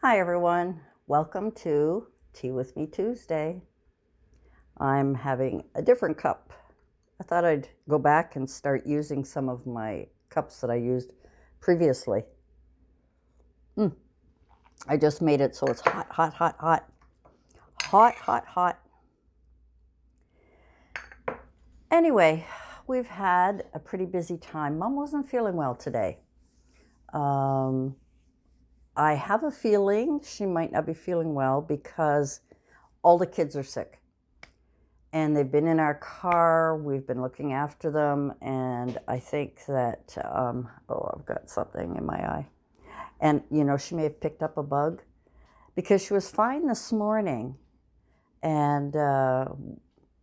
Hi everyone, welcome to Tea With Me Tuesday. I'm having a different cup. I thought I'd go back and start using some of my cups that I used previously. I just made it so it's hot, hot, hot, hot. Hot, hot, hot. Anyway, we've had a pretty busy time. Mom wasn't feeling well today. I have a feeling she might not be feeling well because all the kids are sick. And they've been in our car. We've been looking after them. And I think that, I've got something in my eye. And, she may have picked up a bug because she was fine this morning. And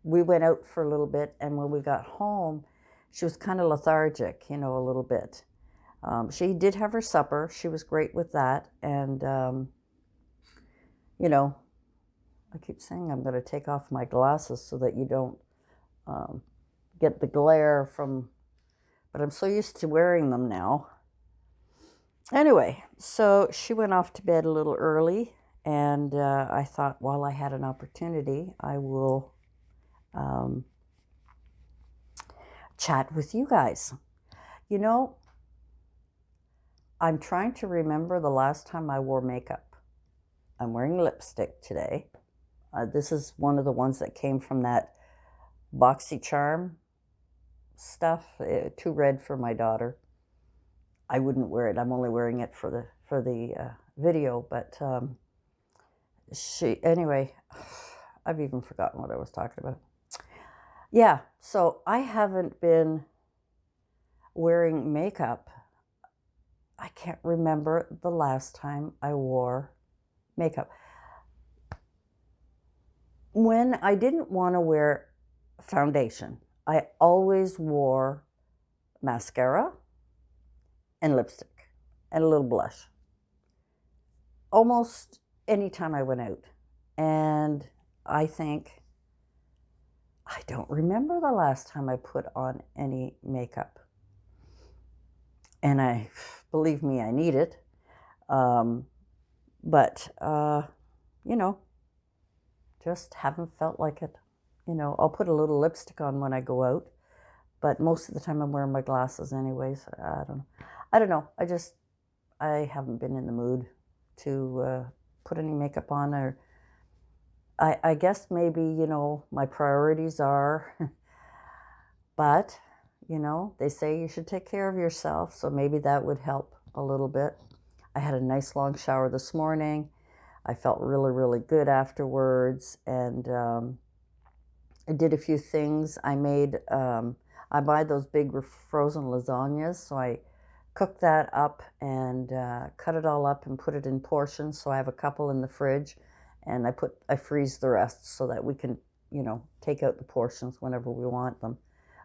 we went out for a little bit. And when we got home, she was kind of lethargic, a little bit. She did have her supper. She was great with that. And, I keep saying I'm going to take off my glasses so that you don't get the glare from, but I'm so used to wearing them now. Anyway, so she went off to bed a little early, and I thought while I had an opportunity, I will chat with you guys. I'm trying to remember the last time I wore makeup. I'm wearing lipstick today. This is one of the ones that came from that BoxyCharm stuff. Too red for my daughter. I wouldn't wear it. I'm only wearing it for the video. But anyway, I've even forgotten what I was talking about. Yeah, so I haven't been wearing makeup. I can't remember the last time I wore makeup. When I didn't want to wear foundation, I always wore mascara and lipstick and a little blush. Almost any time I went out. And I don't remember the last time I put on any makeup. And believe me, I need it. But just haven't felt like it. I'll put a little lipstick on when I go out, but most of the time I'm wearing my glasses anyways. I don't know. I haven't been in the mood to put any makeup on, or I guess maybe, my priorities are, but, they say you should take care of yourself, so maybe that would help a little bit. I had a nice long shower this morning. I felt really, really good afterwards, and I did a few things. I buy those big frozen lasagnas, so I cooked that up and cut it all up and put it in portions. So I have a couple in the fridge, and I freeze the rest so that we can, take out the portions whenever we want them.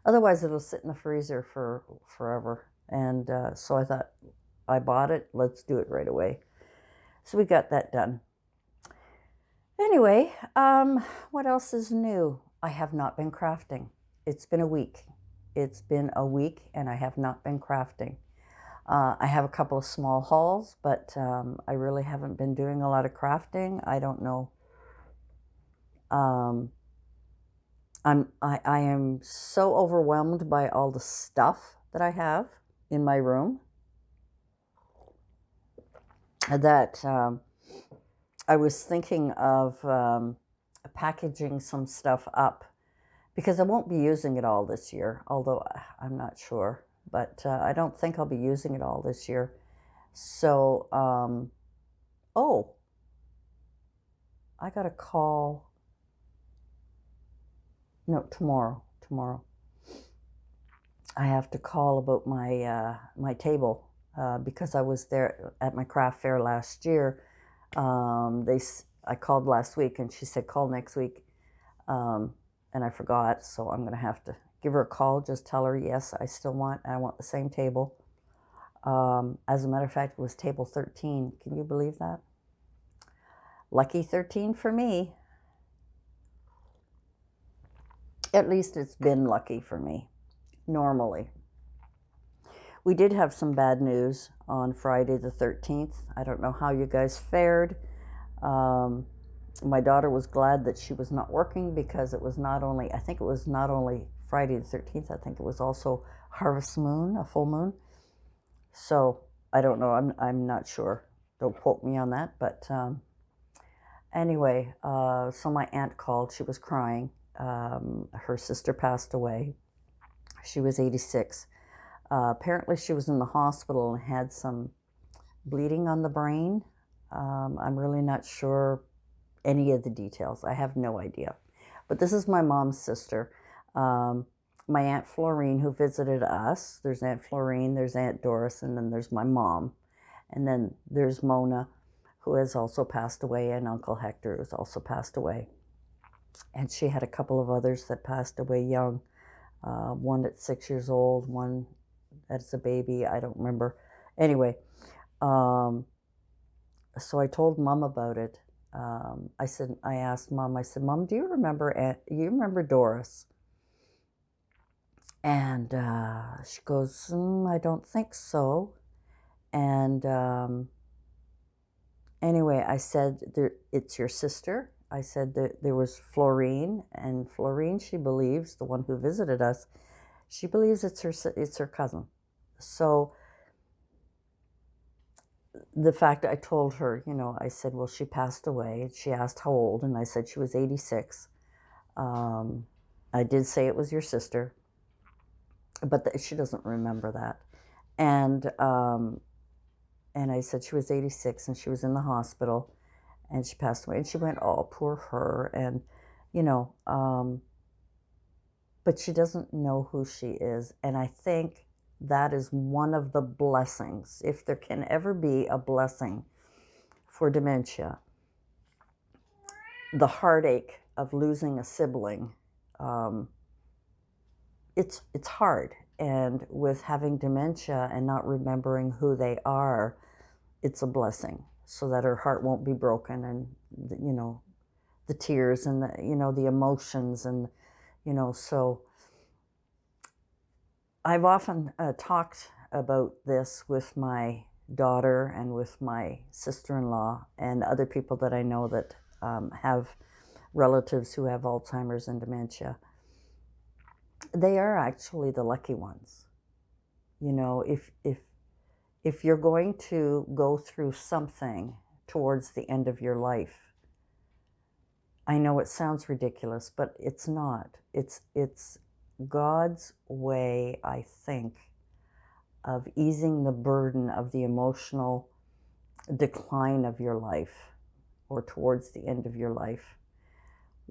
Otherwise, it'll sit in the freezer for forever. And so I thought, I bought it, let's do it right away. So we got that done. Anyway, what else is new? I have not been crafting. It's been a week. It's been a week and I have not been crafting. I have a couple of small hauls, but I really haven't been doing a lot of crafting. I don't know. I am so overwhelmed by all the stuff that I have in my room that I was thinking of packaging some stuff up because I won't be using it all this year, although I'm not sure. But I don't think I'll be using it all this year. So, I got a call. No, tomorrow. I have to call about my table because I was there at my craft fair last year. I called last week and she said call next week, and I forgot, so I'm gonna have to give her a call. Just tell her yes, I want the same table. As a matter of fact, it was table 13. Can you believe that? Lucky 13 for me. At least it's been lucky for me. Normally, We did have some bad news on Friday the 13th. I don't know how you guys fared. Um, my daughter was glad that she was not working because it was not only, I think it was not only Friday the 13th, I think it was also harvest moon, a full moon. So I don't know, I'm not sure. Don't quote me on that. But anyway, so my aunt called. She was crying. Her sister passed away. She was 86. Apparently, she was in the hospital and had some bleeding on the brain. I'm really not sure any of the details. I have no idea. But this is my mom's sister. My Aunt Florine, who visited us. There's Aunt Florine, there's Aunt Doris, and then there's my mom. And then there's Mona, who has also passed away, and Uncle Hector, who's also passed away. And she had a couple of others that passed away young. One at 6 years old, one that's a baby, I don't remember. Anyway, so I told Mom about it. I asked Mom, I said, Mom, do you remember Doris? And she goes, I don't think so. And anyway, I said, it's your sister. I said that there was Florine, and Florine, she believes, the one who visited us, she believes it's her cousin. So the fact I told her, I said, well, she passed away. She asked how old, and I said she was 86. I did say it was your sister, but she doesn't remember that. And I said she was 86 and she was in the hospital and she passed away. And she went, oh, poor her. And, but she doesn't know who she is. And I think that is one of the blessings, if there can ever be a blessing for dementia, the heartache of losing a sibling. It's hard. And with having dementia and not remembering who they are, it's a blessing, so that her heart won't be broken, and the tears and the emotions, and so I've often talked about this with my daughter and with my sister-in-law and other people that I know that have relatives who have Alzheimer's and dementia. They are actually the lucky ones. If you're going to go through something towards the end of your life, I know it sounds ridiculous, but it's not. It's God's way, I think, of easing the burden of the emotional decline of your life, or towards the end of your life,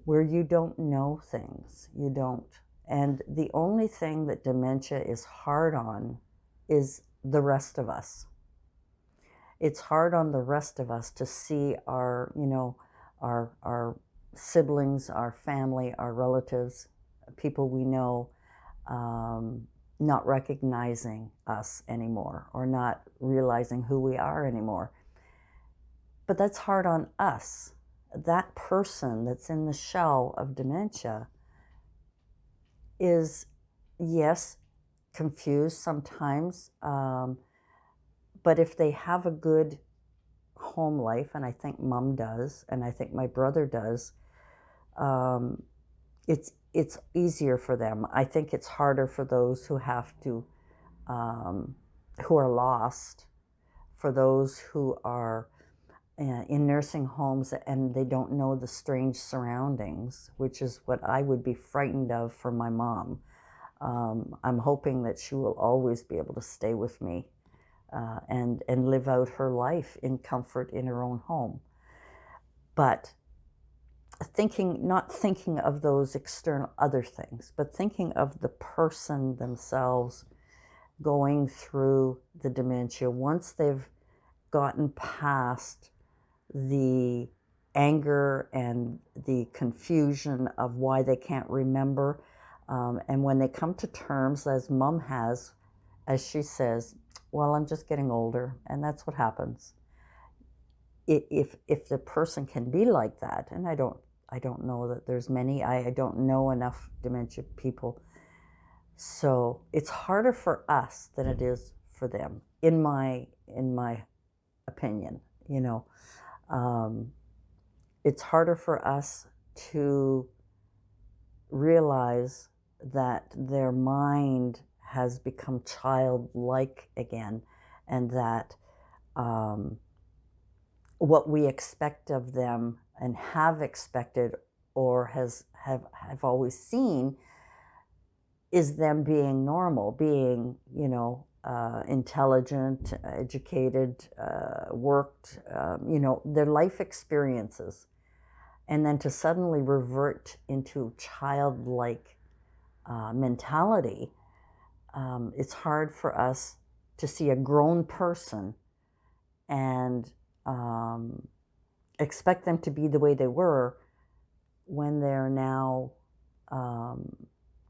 where you don't know things. You don't. And the only thing that dementia is hard on is the rest of us. It's hard on the rest of us to see our siblings, our family, our relatives, people we know, not recognizing us anymore, or not realizing who we are anymore. But that's hard on us. That person that's in the shell of dementia is, yes, confused sometimes, but if they have a good home life, and I think Mom does, and I think my brother does, it's easier for them. I think it's harder for those who have to, who are lost, for those who are in nursing homes and they don't know the strange surroundings, which is what I would be frightened of for my mom. I'm hoping that she will always be able to stay with me and live out her life in comfort in her own home. But not thinking of those external other things, but thinking of the person themselves going through the dementia, once they've gotten past the anger and the confusion of why they can't remember, and when they come to terms, as Mom has, as she says, well, I'm just getting older, and that's what happens. If the person can be like that, and I don't know that there's many, I don't know enough dementia people, so it's harder for us than it is for them, in my opinion. You know, it's harder for us to realize that their mind has become childlike again, and that what we expect of them and have expected or have always seen is them being normal, being, intelligent, educated, worked, their life experiences. And then to suddenly revert into childlike mentality, it's hard for us to see a grown person and expect them to be the way they were when they're now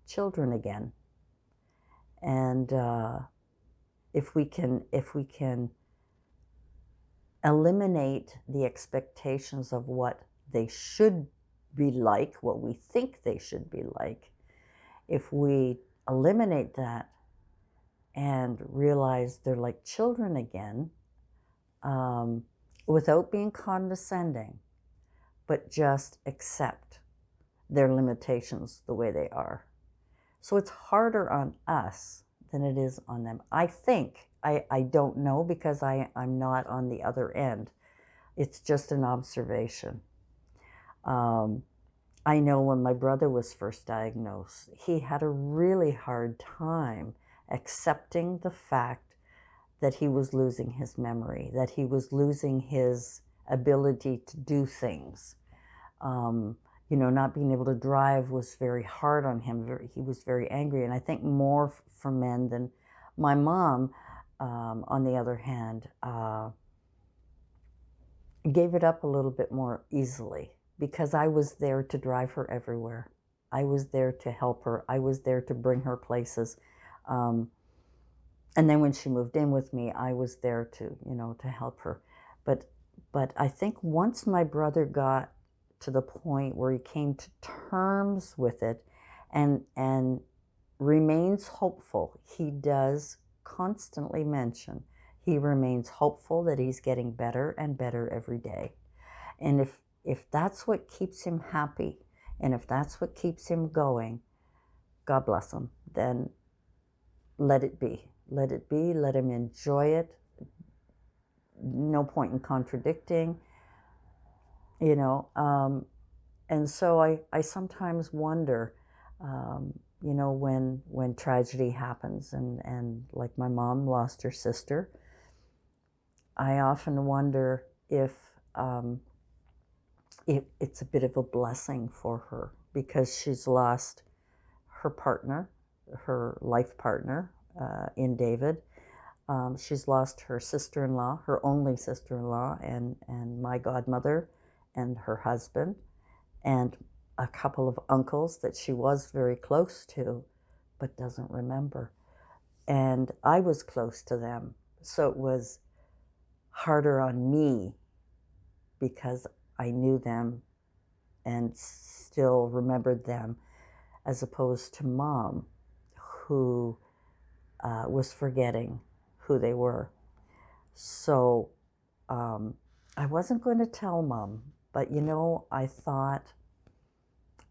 children again. And if we can eliminate the expectations of what they should be like, what we think they should be like, if we eliminate that and realize they're like children again, without being condescending, but just accept their limitations the way they are. So it's harder on us than it is on them. I think, I don't know, because I'm not on the other end. It's just an observation. I know when my brother was first diagnosed, he had a really hard time accepting the fact that he was losing his memory, that he was losing his ability to do things. Not being able to drive was very hard on him. He was very angry, and I think more for men than my mom, on the other hand, gave it up a little bit more easily, because I was there to drive her everywhere. I was there to help her. I was there to bring her places. And then when she moved in with me, I was there to help her. But I think once my brother got to the point where he came to terms with it and remains hopeful, he does constantly mention, he remains hopeful that he's getting better and better every day. And if that's what keeps him happy, and if that's what keeps him going, God bless him, then let it be. Let it be, let him enjoy it. No point in contradicting, and so I sometimes wonder, when tragedy happens, and like my mom lost her sister, I often wonder if it's a bit of a blessing for her, because she's lost her partner, her life partner, in David. She's lost her sister-in-law, her only sister-in-law, and my godmother, and her husband, and a couple of uncles that she was very close to, but doesn't remember. And I was close to them, so it was harder on me because I knew them and still remembered them, as opposed to Mom, who was forgetting who they were. So I wasn't going to tell Mom, but I thought,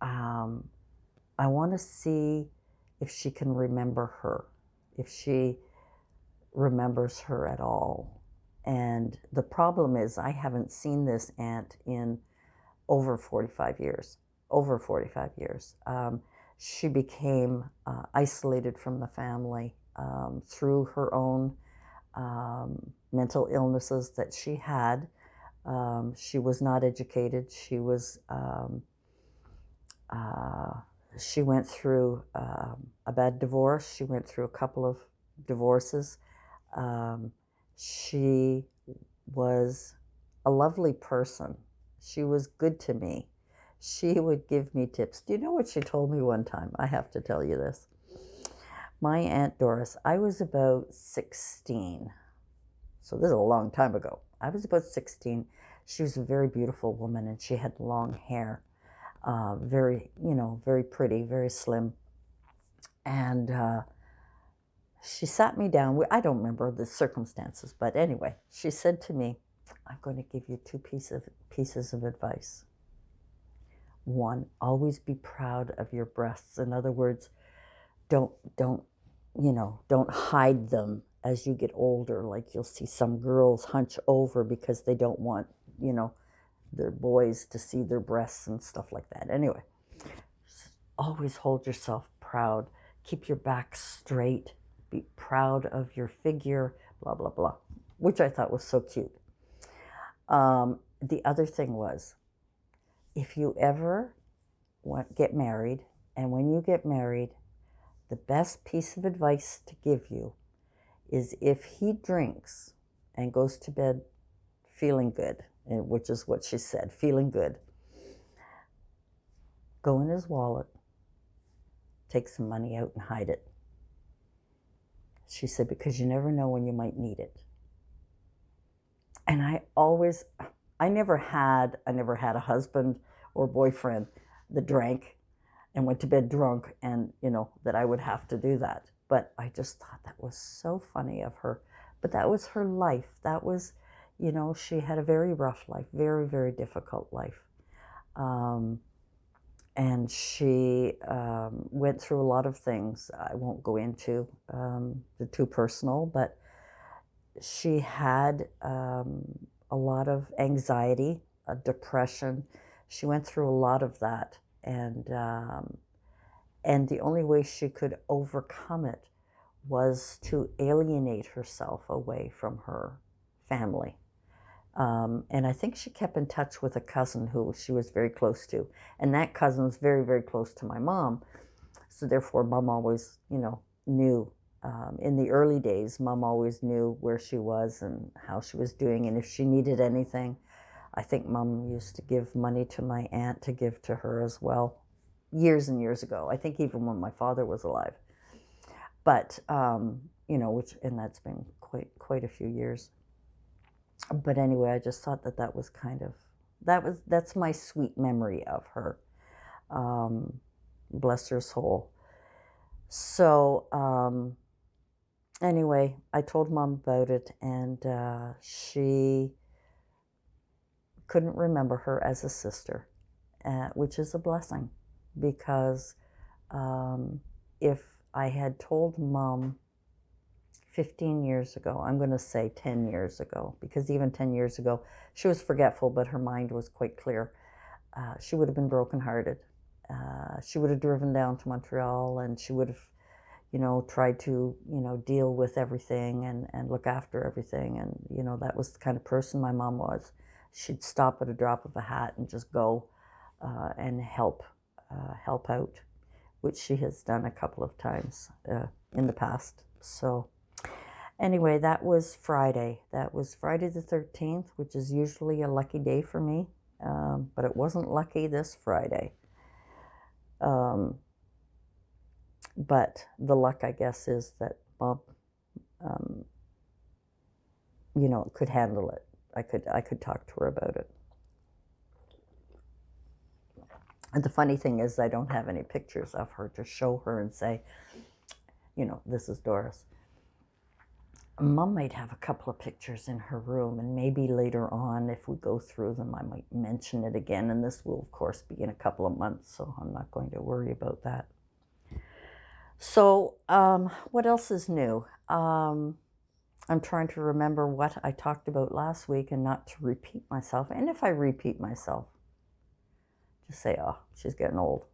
I want to see if she can remember her, if she remembers her at all. And the problem is, I haven't seen this aunt in over 45 years. Over 45 years. She became isolated from the family through her own mental illnesses that she had. She was not educated. She went through a bad divorce. She went through a couple of divorces. She was a lovely person. She was good to me. She would give me tips. Do you know what she told me one time? I have to tell you this. My Aunt Doris, I was about 16. So this is a long time ago. I was about 16. She was a very beautiful woman, and she had long hair. Very, very pretty, very slim. And she sat me down. I don't remember the circumstances, but anyway, she said to me, I'm going to give you two pieces of advice. One, always be proud of your breasts. In other words, don't don't hide them as you get older. Like you'll see some girls hunch over because they don't want, their boys to see their breasts and stuff like that. Anyway, always hold yourself proud. Keep your back straight. Be proud of your figure, blah, blah, blah, which I thought was so cute. The other thing was, if you ever get married, and when you get married, the best piece of advice to give you is if he drinks and goes to bed feeling good, which is what she said, feeling good, go in his wallet, take some money out and hide it. She said, because you never know when you might need it. And I never had a husband or boyfriend that drank and went to bed drunk, and that I would have to do that. But I just thought that was so funny of her. But that was her life. That was, she had a very rough life, very, very difficult life. And she went through a lot of things. I won't go into the too personal, but she had a lot of anxiety, depression. She went through a lot of that, and the only way she could overcome it was to alienate herself away from her family. And I think she kept in touch with a cousin who she was very close to. And that cousin's very, very close to my mom. So therefore, Mom always, knew. In the early days, Mom always knew where she was and how she was doing. And if she needed anything, I think Mom used to give money to my aunt to give to her as well. Years and years ago. I think even when my father was alive. But, and that's been quite a few years. But anyway, I just thought that was that's my sweet memory of her. Bless her soul. So anyway, I told Mom about it, and she couldn't remember her as a sister, which is a blessing, because if I had told Mom 15 years ago, I'm going to say 10 years ago, because even 10 years ago, she was forgetful, but her mind was quite clear. She would have been brokenhearted. She would have driven down to Montreal, and she would have, tried to, deal with everything and look after everything. And, that was the kind of person my mom was. She'd stop at a drop of a hat and just go and help out, which she has done a couple of times in the past. So anyway, that was Friday. That was Friday the 13th, which is usually a lucky day for me, but it wasn't lucky this Friday. But the luck, I guess, is that Mom, could handle it. I could talk to her about it. And the funny thing is, I don't have any pictures of her to show her and say, this is Doris. Mom might have a couple of pictures in her room, and maybe later on, if we go through them, I might mention it again. And this will, of course, be in a couple of months, so I'm not going to worry about that. So what else is new? I'm trying to remember what I talked about last week and not to repeat myself. And if I repeat myself, just say, oh, she's getting old.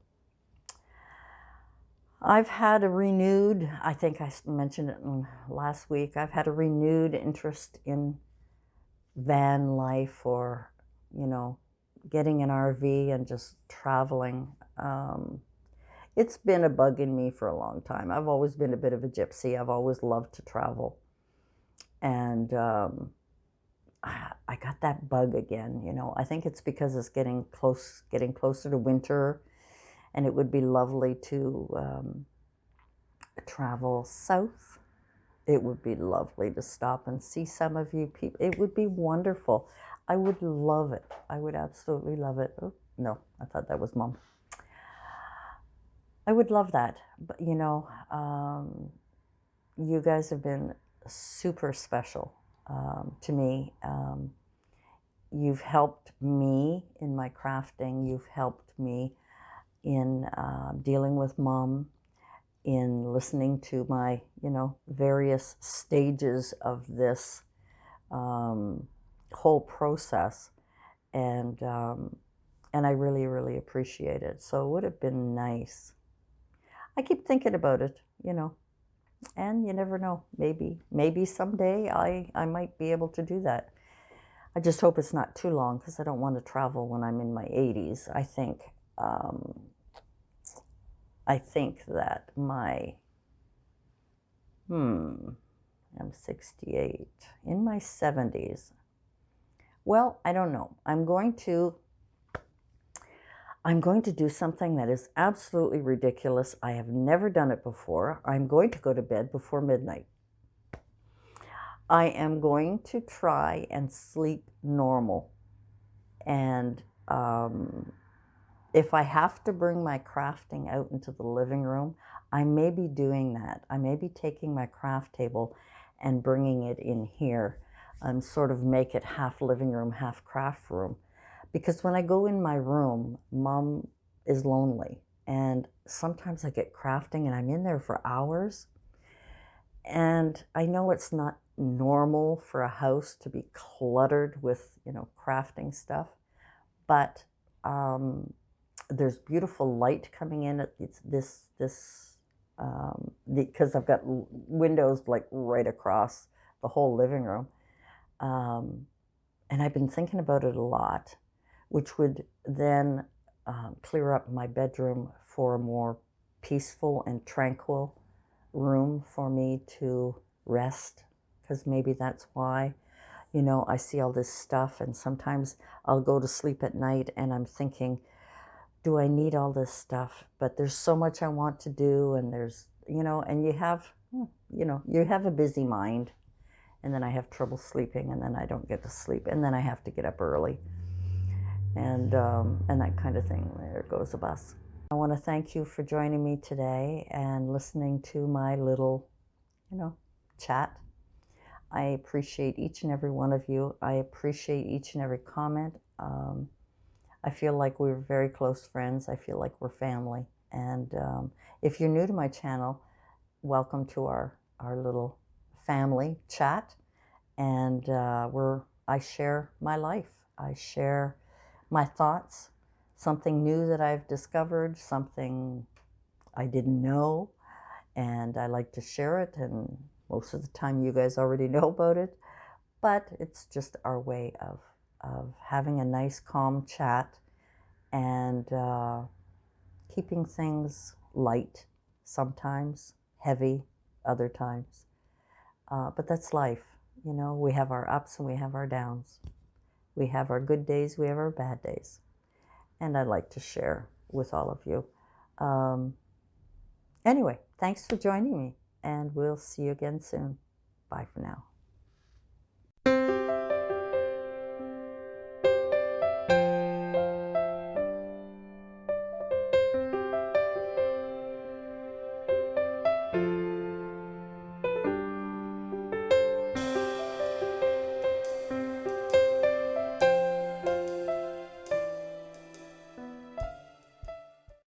I've had a renewed, I think I mentioned it last week, I've had a renewed interest in van life, or, getting an RV and just traveling. It's been a bug in me for a long time. I've always been a bit of a gypsy. I've always loved to travel. And I got that bug again, I think it's because it's getting closer to winter, and it would be lovely to travel south. It would be lovely to stop and see some of you people. It would be wonderful. I would love it. I would absolutely love it. Oh, no, I thought that was Mom. I would love that. But, you guys have been super special to me. You've helped me in my crafting. You've helped me in dealing with Mom, in listening to my, various stages of this whole process, and I really, really appreciate it. So it would have been nice. I keep thinking about it, and you never know. Maybe someday I might be able to do that. I just hope it's not too long because I don't want to travel when I'm in my 80s. I think that I'm 68, in my 70s. Well, I don't know. I'm going to do something that is absolutely ridiculous. I have never done it before. I'm going to go to bed before midnight. I am going to try and sleep normal. And if I have to bring my crafting out into the living room, I may be doing that. I may be taking my craft table and bringing it in here and sort of make it half living room, half craft room. Because when I go in my room, Mom is lonely. And sometimes I get crafting and I'm in there for hours. And I know it's not normal for a house to be cluttered with, crafting stuff. But there's beautiful light coming in at because I've got windows like right across the whole living room. And I've been thinking about it a lot, which would then clear up my bedroom for a more peaceful and tranquil room for me to rest, because maybe that's why, I see all this stuff, and sometimes I'll go to sleep at night and I'm thinking, do I need all this stuff? But there's so much I want to do, and there's, and you have a busy mind, and then I have trouble sleeping, and then I don't get to sleep, and then I have to get up early, and that kind of thing. There goes a bus. I want to thank you for joining me today and listening to my little, chat. I appreciate each and every one of you. I appreciate each and every comment. I feel like we're very close friends. I feel like we're family. And if you're new to my channel, welcome to our little family chat. And I share my life. I share my thoughts, something new that I've discovered, something I didn't know, and I like to share it. And most of the time you guys already know about it, but it's just our way of having a nice, calm chat and keeping things light, sometimes heavy, other times. But that's life. We have our ups and we have our downs. We have our good days, we have our bad days. And I'd like to share with all of you. Anyway, thanks for joining me, and we'll see you again soon. Bye for now.